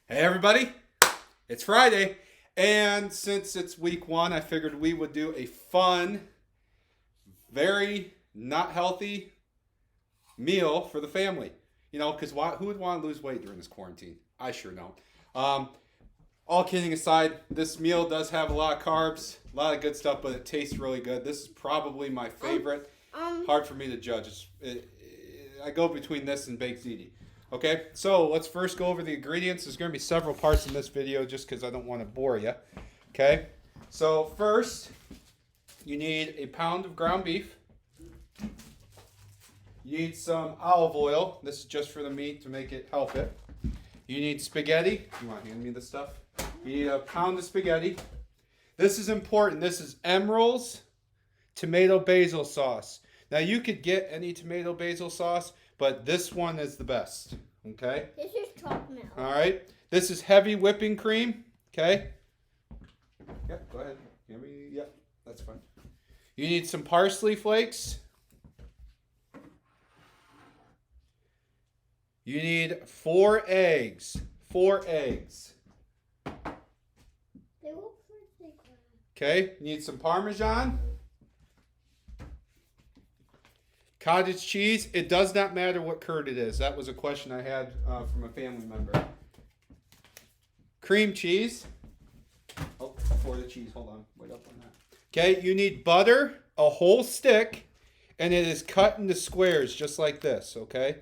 Hey everybody, it's Friday, and since it's week one, I figured we would do a fun, very not healthy meal for the family. You know, because who would want to lose weight during this quarantine? I sure don't. Um, all kidding aside, this meal does have a lot of carbs, a lot of good stuff, but it tastes really good. This is probably my favorite. Hard for me to judge. I go between this and baked ziti. Okay, so let's first go over the ingredients. There's going to be several parts in this video just because I don't want to bore you. Okay, so first, you need a pound of ground beef. You need some olive oil. This is just for the meat to make it help it. You need spaghetti. You want to hand me this stuff? You need a pound of spaghetti. This is important. This is Emeril's tomato basil sauce. Now you could get any tomato basil sauce, but this one is the best. Okay? This is chopped milk. All right. This is heavy whipping cream. Okay? Yep, go ahead. Yep, that's fine. You need some parsley flakes. You need 4 eggs. 4 eggs. They look pretty good. Okay? You need some Parmesan. Cottage cheese. It does not matter what curd it is. That was a question I had from a family member. Cream cheese. Oh, before the cheese. Hold on. Wait up on that. Okay, you need butter, a whole stick, and it is cut into squares just like this, okay?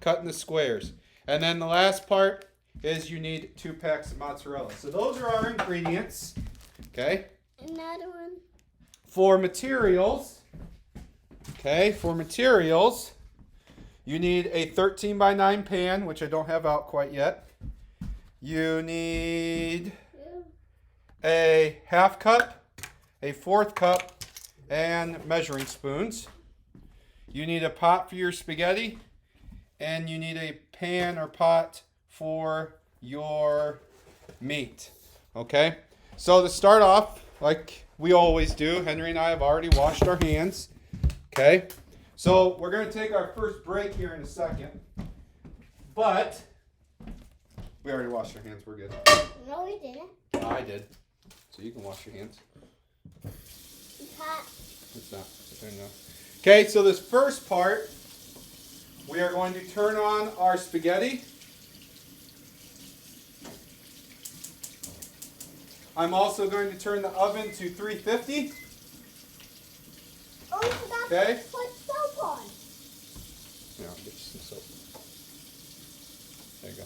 Cut into squares. And then the last part is you need 2 packs of mozzarella. So those are our ingredients, okay? Another one. For materials, you need a 13 by 9 pan, which I don't have out quite yet. You need a half cup, a 1/4 cup, and measuring spoons. You need a pot for your spaghetti, and you need a pan or pot for your meat. Okay? So to start off, like we always do, Henry and I have already washed our hands. Okay? So we're going to take our first break here in a second. But we already washed our hands. We're good. No, we didn't. I did. So you can wash your hands. It's hot. It's not. I know. Okay, so this first part, we are going to turn on our spaghetti. I'm also going to turn the oven to 350. Oh, we forgot Okay. to put soap on. Yeah, I'll get you some soap. There you go.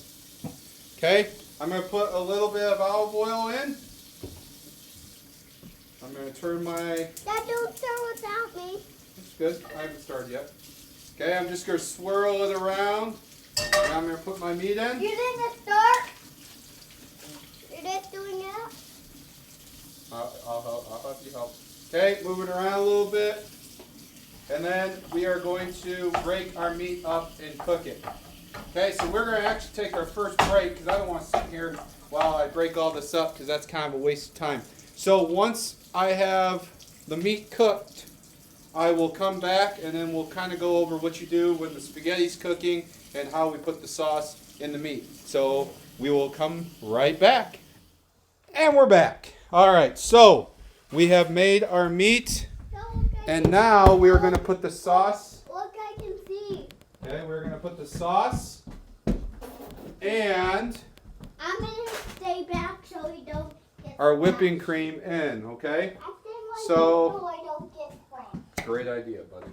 Okay, I'm going to put a little bit of olive oil in. I'm going to turn my... Dad, don't start without me. That's good. I haven't started yet. Okay, I'm just going to swirl it around. And I'm going to put my meat in. You didn't start? You're just doing it? I'll help you help. Okay, move it around a little bit. And then we are going to break our meat up and cook it. Okay, so we're going to actually take our first break because I don't want to sit here while I break all this up because that's kind of a waste of time. So once I have the meat cooked, I will come back and then we'll kind of go over what you do when the spaghetti's cooking and how we put the sauce in the meat. So we will come right back. And we're back. All right, so we have made our meat. And now we are going to put the sauce. Look, I can see. Okay, we're going to put the sauce and I'm going to stay back so we don't get our whipping cream in, okay? I stay like So- this so I don't get cramped. Great idea, buddy.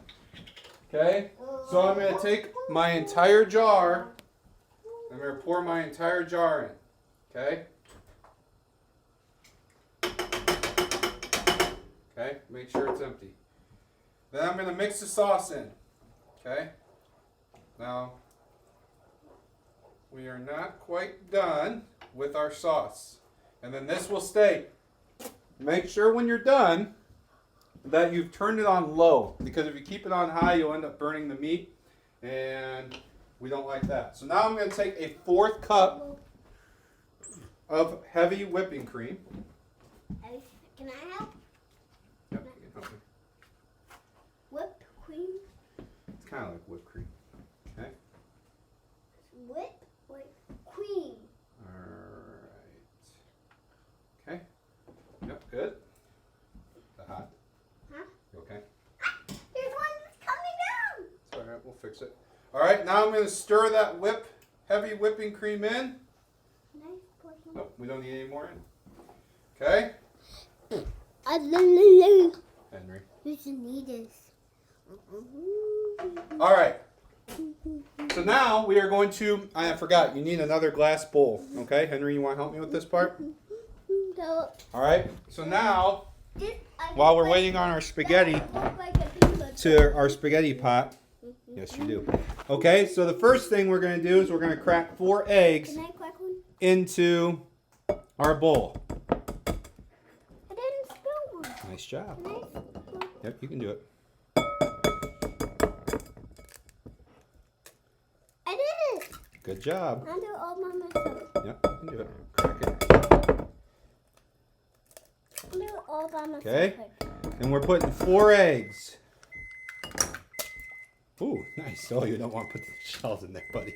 Okay, so I'm going to take my entire jar. I'm going to pour my entire jar in, okay? Okay, make sure it's empty. Then I'm going to mix the sauce in, okay? Now, we are not quite done with our sauce. And then this will stay. Make sure when you're done that you've turned it on low. Because if you keep it on high, you'll end up burning the meat. And we don't like that. So now I'm going to take a 1/4 cup of heavy whipping cream. Can I help? Yep, you can help me. Whipped cream? It's kind of like whipped cream. Okay? Whip? Like cream. All Good? That hot? Huh? You okay? There's one that's coming down. It's all right. We'll fix it. All right. Now I'm going to stir that heavy whipping cream in. Nice portion. Oh, we don't need any more in. Okay? Henry. You should need this. All right. So now we are going to, I forgot, you need another glass bowl. Okay, Henry, you want to help me with this part? So, All right. So now, this, while we're waiting on our spaghetti to our spaghetti pot, yes, you do. Okay, so the first thing we're going to do is we're going to crack 4 eggs Can I crack one? into our bowl. I didn't spill one. Nice job. Can I spill one? Yep, you can do it. I did it. Good job. I'll do it all by myself. Yep, you can do it. Crack it. I'll do it all by myself. Okay. And we're putting 4 eggs. Ooh, nice. Oh, you don't want to put the shells in there, buddy.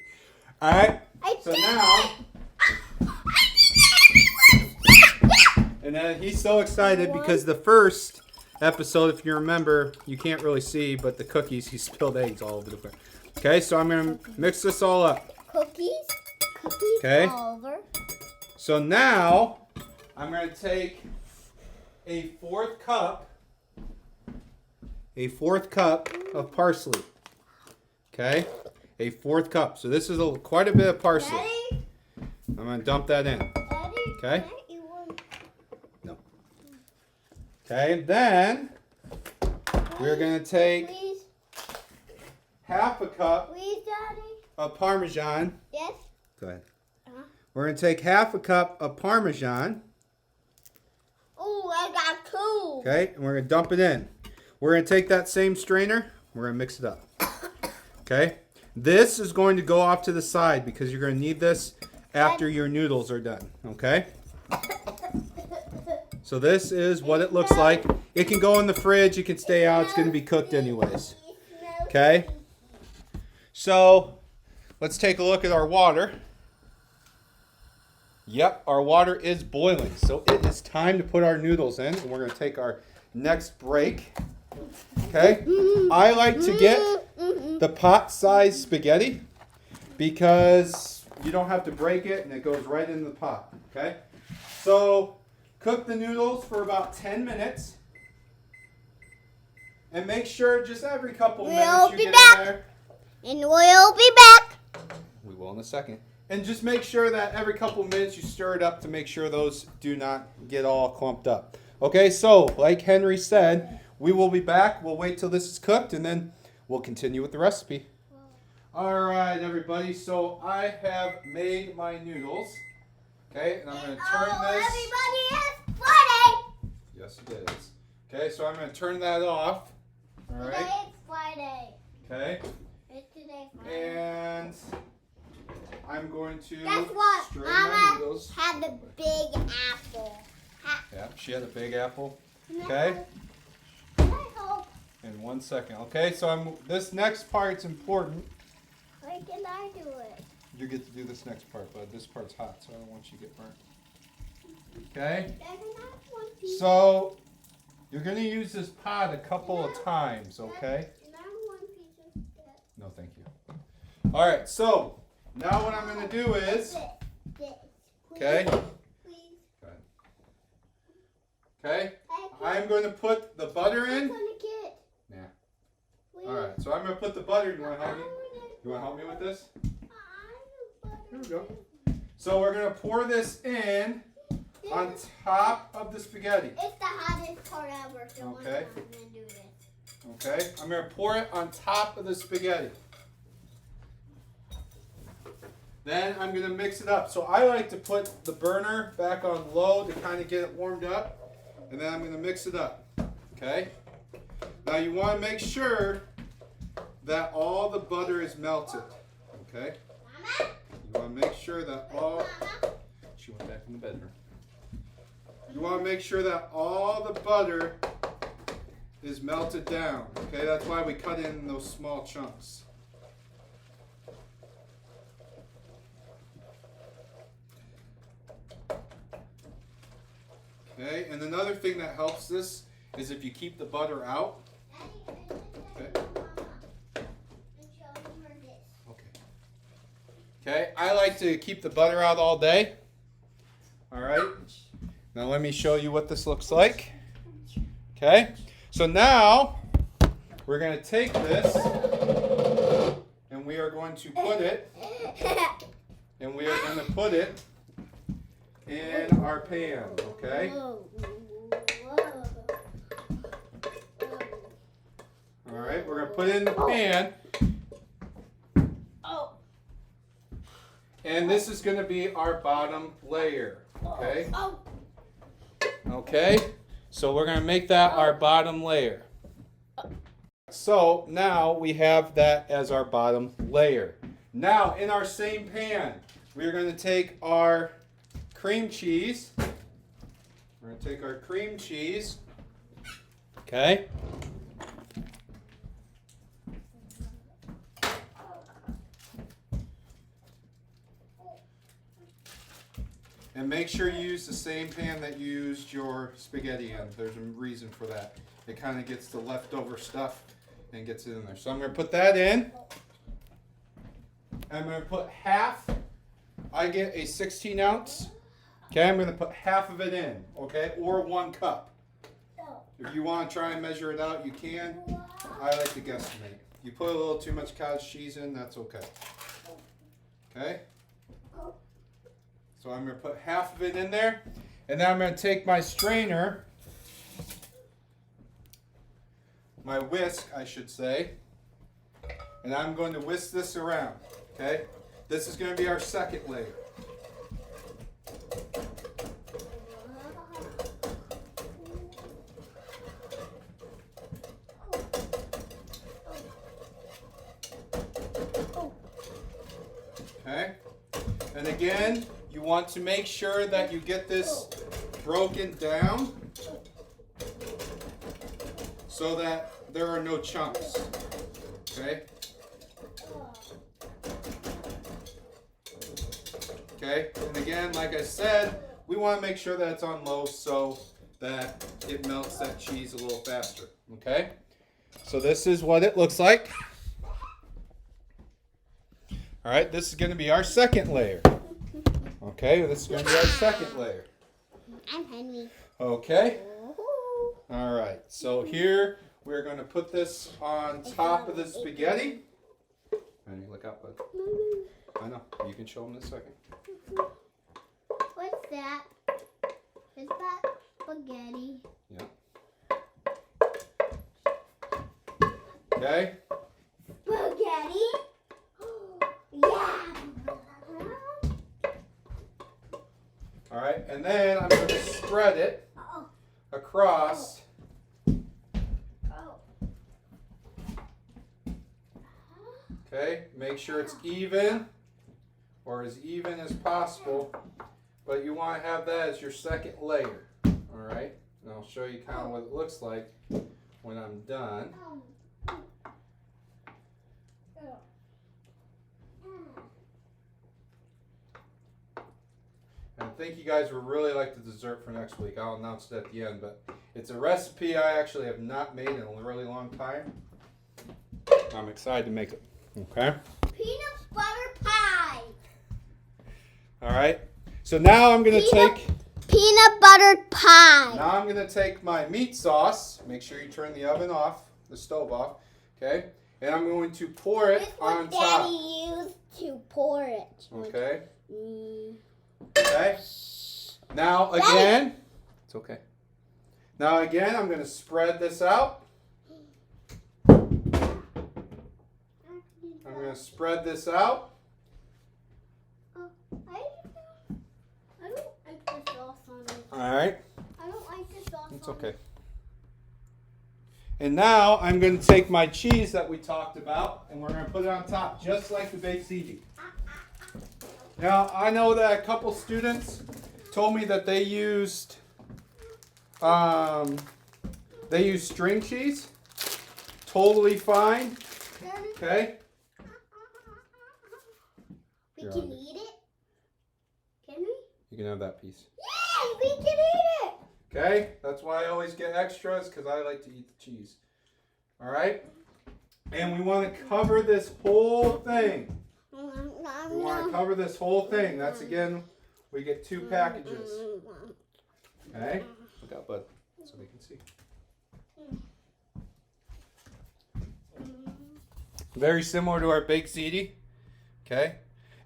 All right. So now, and then he's so excited because the first episode, if you remember, you can't really see, but the cookies, he spilled eggs all over the place. Okay, so I'm going to mix this all up. Cookies Okay. all over. So now, I'm going to take a 4th cup of parsley. Okay, a 4th cup. So this is quite a bit of parsley. Daddy, I'm going to dump that in. Daddy, Okay. can I eat one? No. Okay, then we're going to take Please, half a cup please, Daddy. of Parmesan. Yes. Go ahead. Uh-huh. We're going to take half a cup of Parmesan. Oh, I got 2. Okay, and we're going to dump it in. We're going to take that same strainer. We're going to mix it up. Okay, this is going to go off to the side because you're going to need this after your noodles are done. Okay, so this is what it looks like. It can go in the fridge. It can stay out. It's going to be cooked anyways. Okay, so let's take a look at our water. Yep, our water is boiling. So it is time to put our noodles in. And we're going to take our next break. Okay, I like to get the pot-sized spaghetti because you don't have to break it and it goes right in the pot. Okay, so cook the noodles for about 10 minutes and make sure just every couple minutes you get in there. And we'll be back. We will in a second. And just make sure that every couple minutes you stir it up to make sure those do not get all clumped up. Okay, so like Henry said, we will be back. We'll wait till this is cooked and then we'll continue with the recipe. All right, everybody. So I have made my noodles. Okay, and I'm going to turn this. Everybody is Friday. Yes, it is. Okay, so I'm going to turn that off. All Today right. it's Friday. Okay. It's today Friday. And I'm going to Guess what? strain my Mama noodles. had the big apple. Yeah, she had a big apple. Okay. Can I help? In 1 second. Okay, so this next part's important. Why can I do it? You get to do this next part, bud. This part's hot, so I don't want you to get burnt. Okay? So, you're going to use this pot a couple of times, okay? No, thank you. All right, so now what I'm going to do is, okay? Okay? I'm going to put the butter in. Yeah. All right, so I'm going to put the butter. You want to help me? You want to help me with this? Here we go. So we're going to pour this in on top of the spaghetti. It's the hottest part ever. So Okay. I'm gonna do this. Okay? I'm going to pour it on top of the spaghetti. Then I'm going to mix it up. So I like to put the burner back on low to kind of get it warmed up. And then I'm going to mix it up. Okay? Now you want to make sure that all the butter is melted. Okay? Mama? You want to make sure that all... Mama? She went back in the bedroom. You want to make sure that all the butter is melted down. Okay? That's why we cut it in those small chunks. Okay, and another thing that helps this is if you keep the butter out. Okay. Okay, I like to keep the butter out all day. All right, now let me show you what this looks like. Okay, so now we're going to take this and we are going to put it, in our pan, okay? All right, we're going to put it in the pan. And this is going to be our bottom layer, okay? Okay, so we're going to make that our bottom layer. So now we have that as our bottom layer. Now in our same pan, we're going to take our cream cheese. We're going to take our cream cheese, okay? And make sure you use the same pan that you used your spaghetti in. There's a reason for that. It kind of gets the leftover stuff and gets it in there. So I'm going to put that in. I'm going to put half. I get a 16 ounce. Okay, I'm going to put half of it in. Okay, or 1 cup. If you want to try and measure it out, you can. I like to guesstimate. You put a little too much cottage cheese in, that's okay. Okay. So I'm going to put half of it in there, and then I'm going to take my strainer, my whisk, I should say, and I'm going to whisk this around, okay? This is going to be our second layer. Okay? And again, you want to make sure that you get this broken down so that there are no chunks. Okay? Okay? And again, like I said, we want to make sure that it's on low so that it melts that cheese a little faster. Okay? So this is what it looks like. All right, this is going to be our second layer. Okay, this is going to be our second layer. I'm Henry. Okay. All right, so here we're going to put this on top of the spaghetti. Henry, look out, bud. I know, you can show them in a second. What's that? Is that spaghetti? Yeah. Okay. Spaghetti? Yeah. All right, and then I'm going to spread it across. Okay, make sure it's even, or as even as possible, but you want to have that as your second layer. All right, and I'll show you kind of what it looks like when I'm done. And I think you guys will really like the dessert for next week. I'll announce it at the end, but it's a recipe I actually have not made in a really long time. I'm excited to make it. Okay. Peanut butter pie. All right. So now I'm going to take peanut butter pie. Now I'm going to take my meat sauce. Make sure you turn the oven off, the stove off. Okay? And I'm going to pour it on top. Daddy used to pour it. Okay? Okay? Now again, it's okay. Now again, I'm going to spread this out. I'm going to spread this out. I don't like the sauce on it. All right. I don't like the sauce It's on okay. it. And now I'm going to take my cheese that we talked about, and we're going to put it on top, just like the baked ziti. Now, I know that a couple students told me that they used string cheese. Totally fine. Okay. We can eat it? Can we? You can have that piece. Yay! We can eat it! Okay? That's why I always get extras, because I like to eat the cheese. All right? And we want to cover this whole thing. We want to cover this whole thing. That's, again, we get 2 packages. Okay? Look out, bud, so we can see. Very similar to our baked ziti. Okay?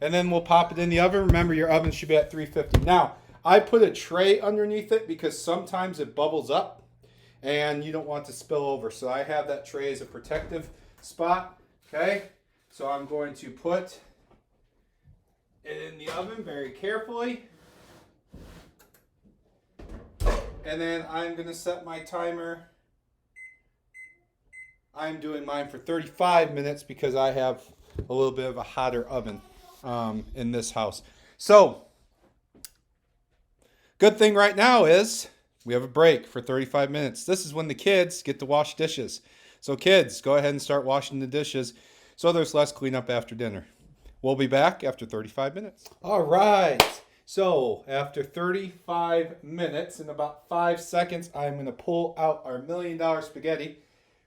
And then we'll pop it in the oven. Remember, your oven should be at 350. Now, I put a tray underneath it because sometimes it bubbles up and you don't want to spill over. So I have that tray as a protective spot. Okay? So I'm going to put it in the oven very carefully. And then I'm going to set my timer. I'm doing mine for 35 minutes because I have a little bit of a hotter oven in this house. So, good thing right now is we have a break for 35 minutes. This is when the kids get to wash dishes. So kids, go ahead and start washing the dishes so there's less cleanup after dinner. We'll be back after 35 minutes. All right. So after 35 minutes, in about 5 seconds, I'm going to pull out our $1 million spaghetti.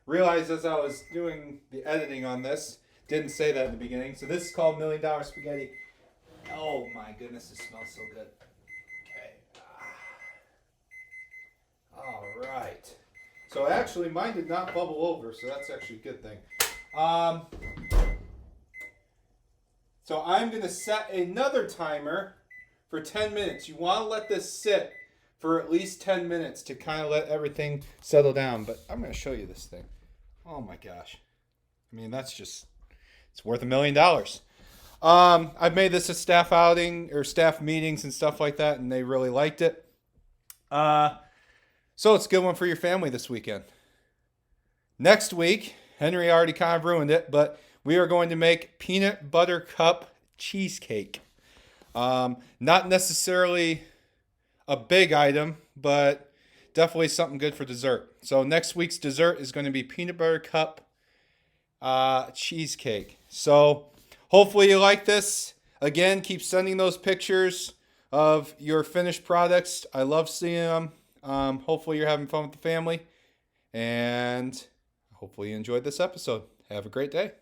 Realized as I was doing the editing on this, didn't say that in the beginning. So this is called $1 million spaghetti. Oh my goodness, it smells so good. Okay. All right. So actually, mine did not bubble over, so that's actually a good thing. So I'm going to set another timer for 10 minutes. You want to let this sit for at least 10 minutes to kind of let everything settle down. But I'm going to show you this thing. Oh my gosh. I mean, that's just, it's worth $1 million. I've made this a staff outing or staff meetings and stuff like that, and they really liked it. So it's a good one for your family this weekend. Next week, Henry already kind of ruined it, but we are going to make peanut butter cup cheesecake. Not necessarily a big item, but definitely something good for dessert. So next week's dessert is going to be peanut butter cup cheesecake. So hopefully you like this. Again, keep sending those pictures of your finished products. I love seeing them. Hopefully you're having fun with the family. And hopefully you enjoyed this episode. Have a great day.